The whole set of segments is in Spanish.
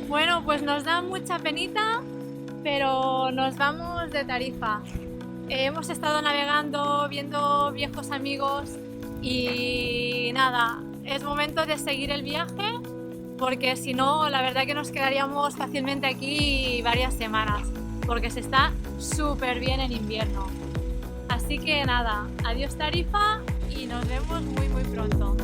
Bueno, pues nos da mucha penita, pero nos vamos de Tarifa. Hemos estado navegando, viendo viejos amigos y nada, es momento de seguir el viaje porque si no, la verdad que nos quedaríamos fácilmente aquí varias semanas porque se está súper bien en invierno. Así que nada, adiós Tarifa y nos vemos muy pronto.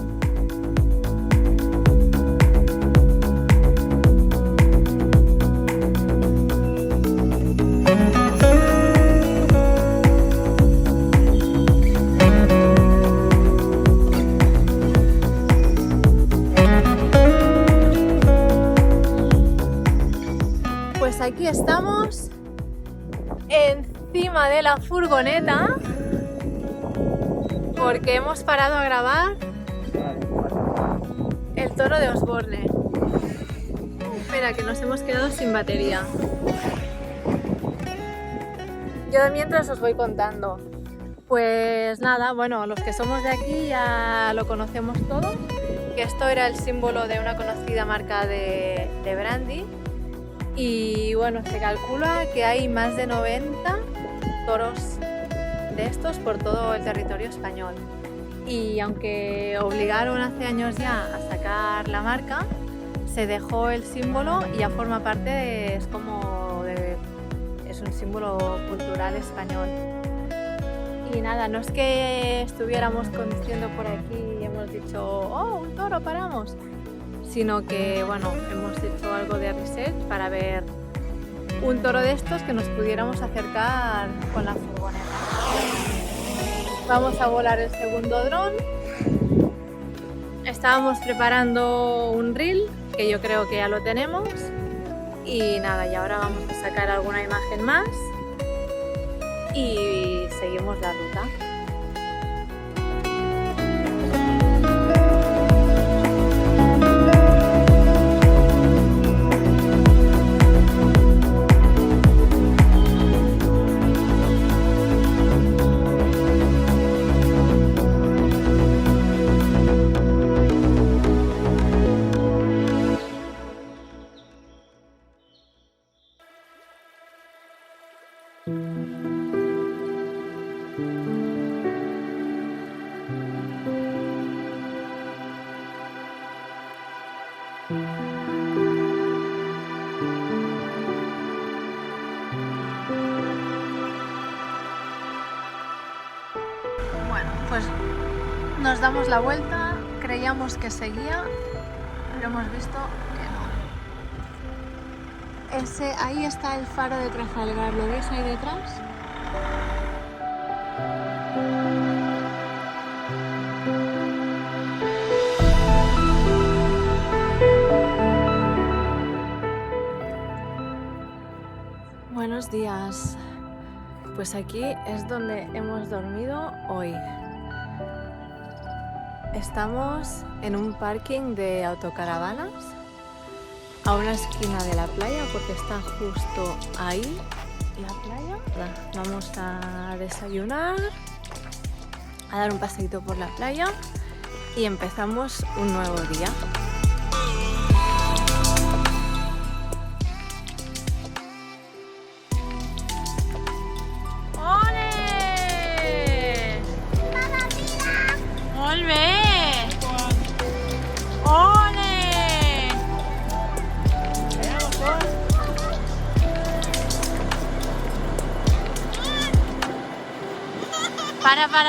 Pues aquí estamos encima de la furgoneta porque hemos parado a grabar el toro de Osborne. Espera, que nos hemos quedado sin batería. Yo de mientras os voy contando. Pues nada, bueno, los que somos de aquí ya lo conocemos todos, que esto era el símbolo de una conocida marca de brandy. Y bueno, se calcula que hay más de 90 toros de estos por todo el territorio español. Y aunque obligaron hace años ya a sacar la marca, se dejó el símbolo y ya forma parte, es un símbolo cultural español. Y nada, no es que estuviéramos conduciendo por aquí y hemos dicho, oh, un toro, paramos. Sino que, bueno, hemos hecho algo de research para ver un toro de estos que nos pudiéramos acercar con la furgoneta. Vamos a volar el segundo dron. Estábamos preparando un reel, que yo creo que ya lo tenemos. Y nada, y ahora vamos a sacar alguna imagen más y seguimos la ruta. Bueno, pues nos damos la vuelta, creíamos que seguía, pero hemos visto que no. Ahí está el faro de Trafalgar, ¿lo veis ahí detrás? Buenos días. Pues aquí es donde hemos dormido hoy. Estamos en un parking de autocaravanas a una esquina de la playa porque está justo ahí la playa. Vamos a desayunar, a dar un paseíto por la playa y empezamos un nuevo día.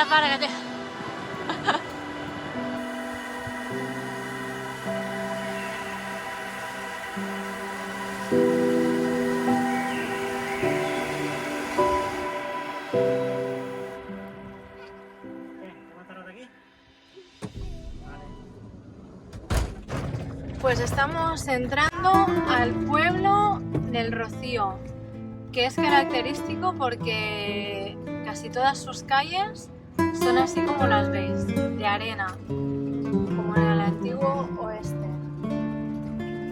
Para, que te... Pues estamos entrando al pueblo del Rocío, que es característico porque casi todas sus calles son así como las veis, de arena, como en el antiguo oeste.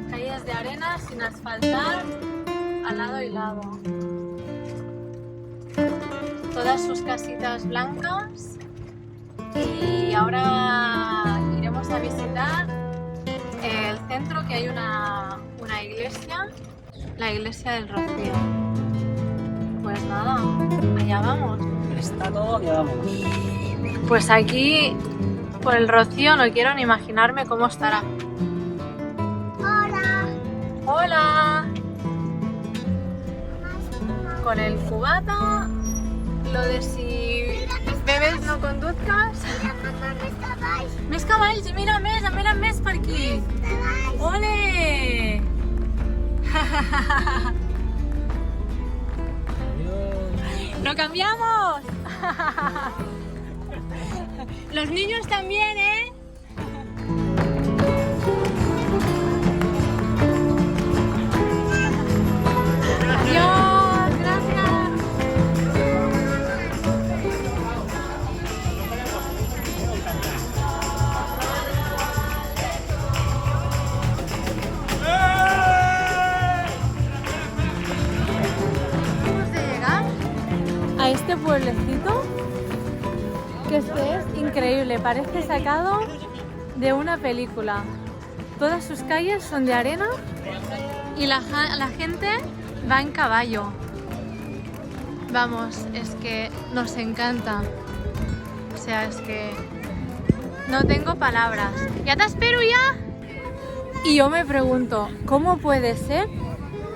Calles de arena sin asfaltar a lado y lado. Todas sus casitas blancas y ahora iremos a visitar el centro, que hay una la iglesia del Rocío. Pues nada, allá vamos. Está todo, allá vamos. Pues aquí, por el Rocío, no quiero ni imaginarme cómo estará. Hola. ¡Hola! Con el cubata, lo de si bebes no conduzcas. Mamá, més cavalls. Més cavalls, mira més per aquí. Cavalls. ¡Ole! ¡Lo cambiamos! Los niños también, ¿eh? Adiós, gracias. Acabamos de llegar a este pueblecito, que este es increíble, parece sacado de una película. Todas sus calles son de arena y la gente va en caballo. Vamos, es que nos encanta. O sea, es que no tengo palabras. ¿Ya te espero ya? Y yo me pregunto, ¿cómo puede ser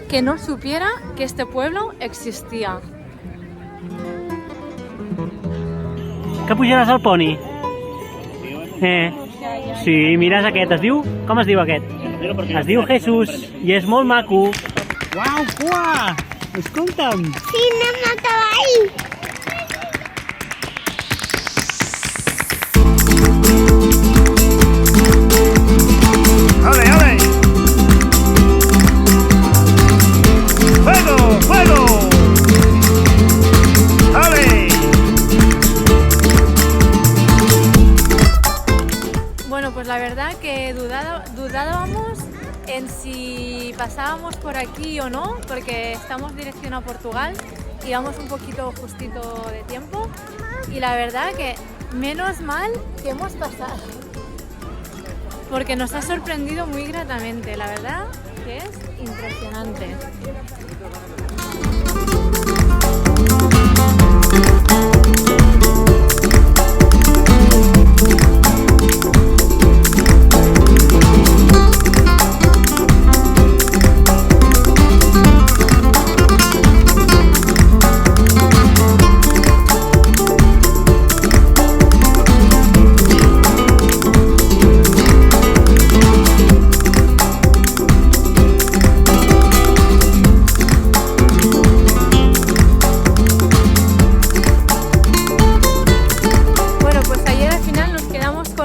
que no supiera que este pueblo existía? Que pujaràs al poni? Sí, mira, és aquest. Es diu... Com es diu aquest? Es diu Jesús i és molt maco. Uau, cua! Escolta'm! Sí, anem a cavall. ¡Ale, ale! ¡Fuego, fuego! ¡Ale! Bueno, pues la verdad que dudábamos en si pasábamos por aquí o no, porque estamos dirección a Portugal y vamos un poquito justito de tiempo. Y la verdad que menos mal que hemos pasado, porque nos ha sorprendido muy gratamente, la verdad que es impresionante.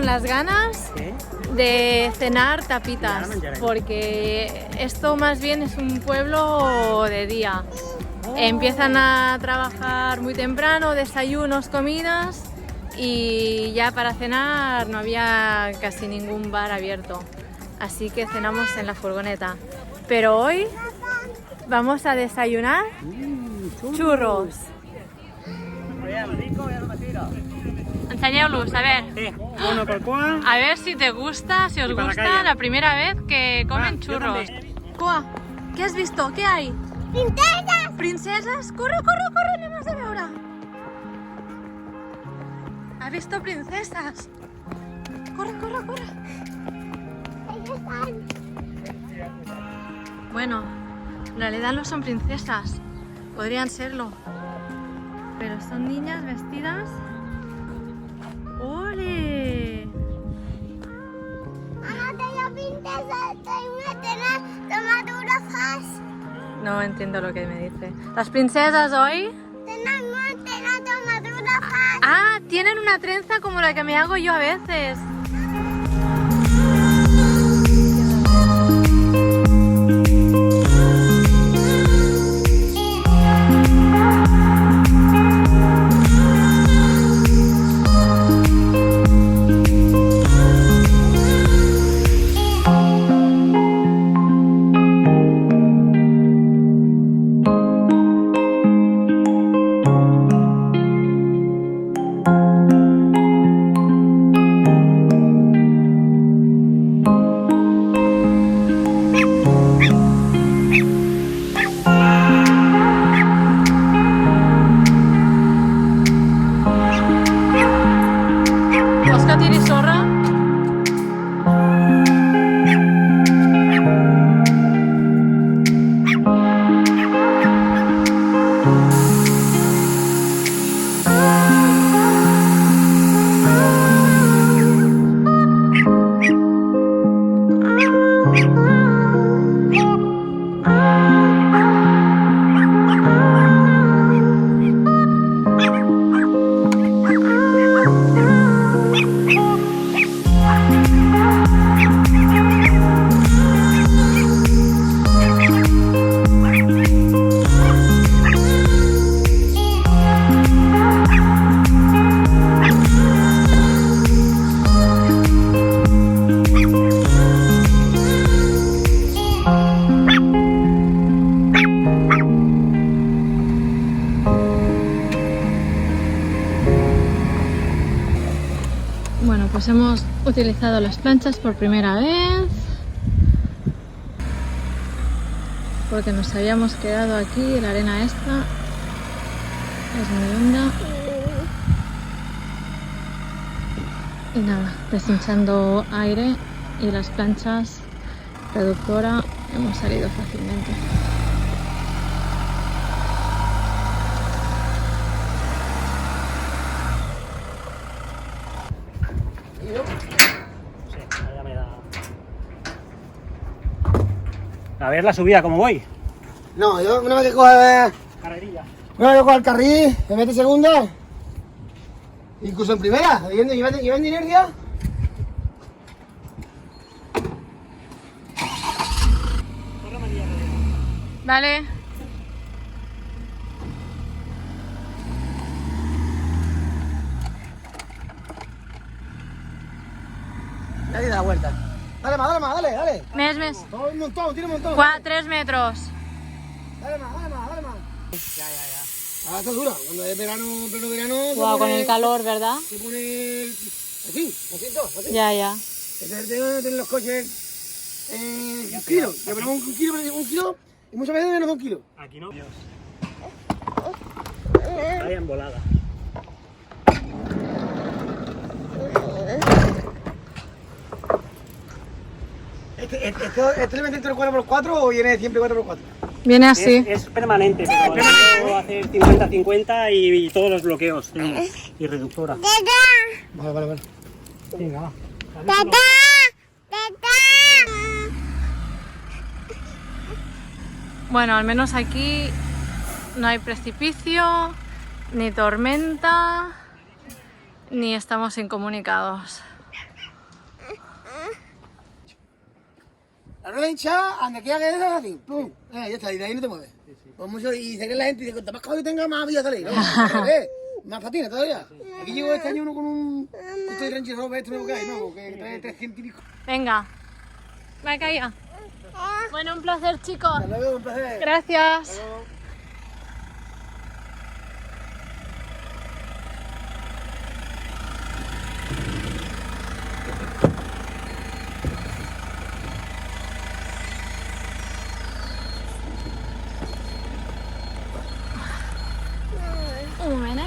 Las ganas de cenar tapitas, porque esto más bien es un pueblo de día. Empiezan a trabajar muy temprano, desayunos, comidas, y ya para cenar no había casi ningún bar abierto, así que cenamos en la furgoneta. Pero hoy vamos a desayunar churros. Enseñeu-los, a ver. Sí, uno pel cua. A ver si te gusta, si os Y para la gusta calle. la primera vez que comen Va, yo churros. también. Cua, ¿qué has visto? ¿Qué hay? Princesas. ¿Princesas? Corre, corre, corre, anem a veure. ¿Ha visto princesas? Corre, corre, corre. Ahí están. Bueno, en realidad no son princesas, podrían serlo, pero son niñas vestidas. ¡Ole! Mamá, tengo princesa. Tengo una tela tomadura fast. No entiendo lo que me dice. ¿Las princesas hoy? Tengo una tela tomadura fast. Ah, tienen una trenza como la que me hago yo a veces. pues hemos utilizado las planchas por primera vez porque nos habíamos quedado aquí. La arena esta es muy honda y nada, deshinchando aire y las planchas reductora hemos salido fácilmente. A ver la subida, ¿cómo voy? No, yo una vez que coge... Carrerilla. Una vez que coge el carril, me mete segunda. Incluso en primera, llevan de inercia. Vale. Dale la vuelta. Dale más, dale. Mes. Todo un montón, tiene un montón. 3 metros. Dale más. Ya. Ahora está dura. Cuando es verano, pleno verano... Guau, con el calor, ¿verdad? Se pone... Así. Ya. Es el tema de tener los coches... un kilo. Le ponemos un kilo y muchas veces menos de 1 kilo. Aquí no. Dios. Vaya embolada. ¿Este le metes el 4x4 o viene siempre 4x4? Viene así. Es permanente, pero puedo hacer 50-50 y todos los bloqueos y reductora. Vale. Venga, va. Bueno, al menos aquí no hay precipicio, ni tormenta, ni estamos incomunicados. La rueda hinchada, donde quiera que dejes así, pum, ya está, y de ahí no te mueves. Pues mucho, y sé que la gente dice, cuanto más caballo tenga, más vía salir, ¿no? Más patina todavía. Aquí llego este año uno con un... Estoy Range Rover, este nuevo que hay, ¿no? Que trae 300 y pico. Venga, va a caer. Bueno, un placer, chicos. Hasta luego, un placer. Gracias. Un momento.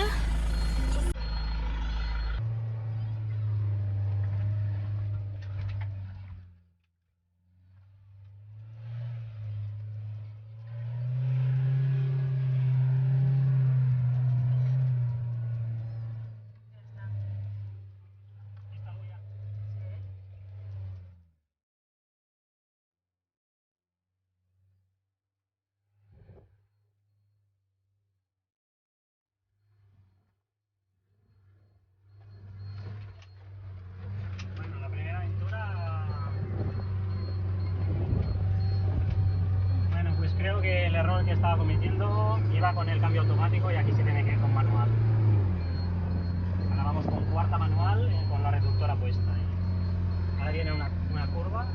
Bueno, la primera aventura... Bueno, pues creo que el error que estaba cometiendo iba con el cambio automático y aquí se tiene que ir con manual. Ahora vamos con cuarta manual con la reductora puesta. Ahora viene una curva.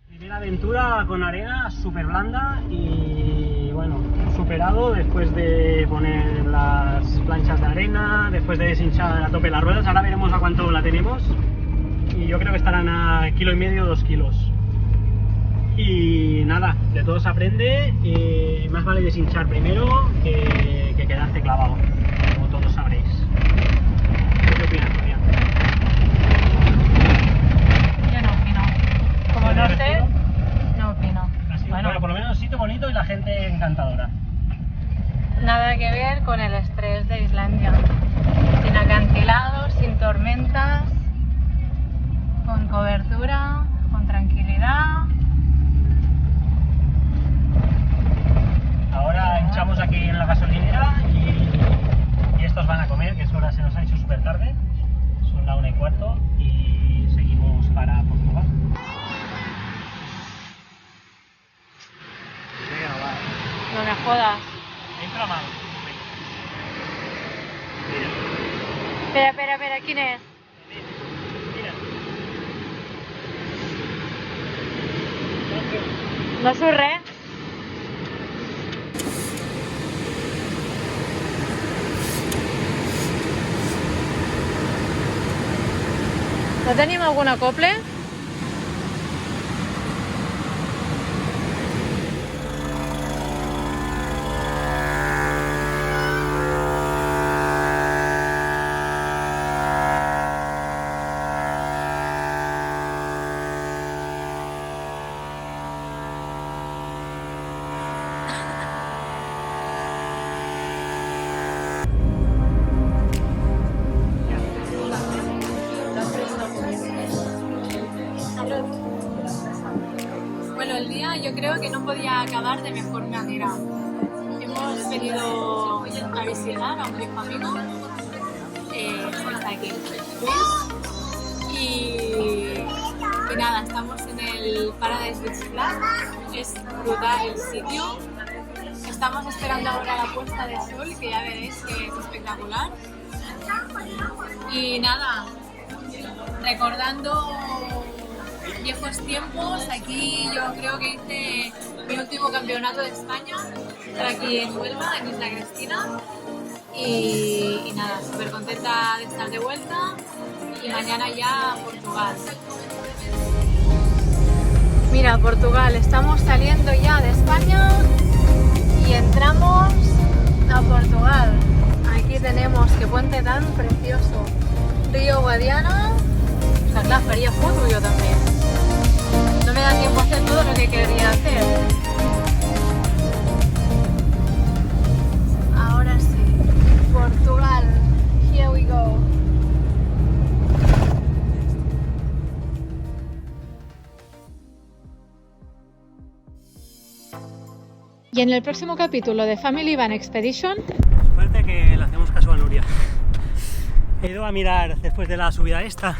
Primera aventura con arena súper blanda y bueno, superado después de poner las planchas de arena, después de deshinchar a tope las ruedas. Ahora veremos a cuánto la tenemos y yo creo que estarán a 1,5 kg, 2 kilos. Y nada, de todo se aprende y más vale deshinchar primero que quedarse clavado, como todos sabréis. ¿Qué opinas, Sofía? Yo no opino. Como no sé, no opino. Bueno, por lo menos sitio bonito y la gente encantadora. Nada que ver con el estrés de Islandia. Sin acantilados, sin tormentas, con cobertura, con tranquilidad. Ahora hinchamos aquí en la gasolinera y estos van a comer, que es hora, se nos ha hecho súper tarde. jodas. Entra mal. Espera, ¿quién es? Mira. No surre. ¿No tenim algun acople? Bueno, el día yo creo que no podía acabar de mejor manera. Hemos venido a visitar a un viejo amigo, está aquí, Luis, y nada, estamos en el Paradise Beach Club, es brutal el sitio. Estamos esperando ahora la puesta de sol, que ya veréis que es espectacular. Y nada, recordando viejos tiempos, aquí yo creo que hice mi último campeonato de España, aquí en Huelva, en Isla Cristina. Y nada, súper contenta de estar de vuelta y mañana ya a Portugal. Mira, Portugal, estamos saliendo ya de España y entramos a Portugal. Aquí tenemos, qué puente tan precioso, Río Guadiana. O sea, clar, faria foto yo también. No me da tiempo a hacer todo lo que quería hacer. Ahora sí, Portugal, here we go. Y en el próximo capítulo de Family Van Expedition... Parece que le hacemos caso a Nuria. He ido a mirar después de la subida esta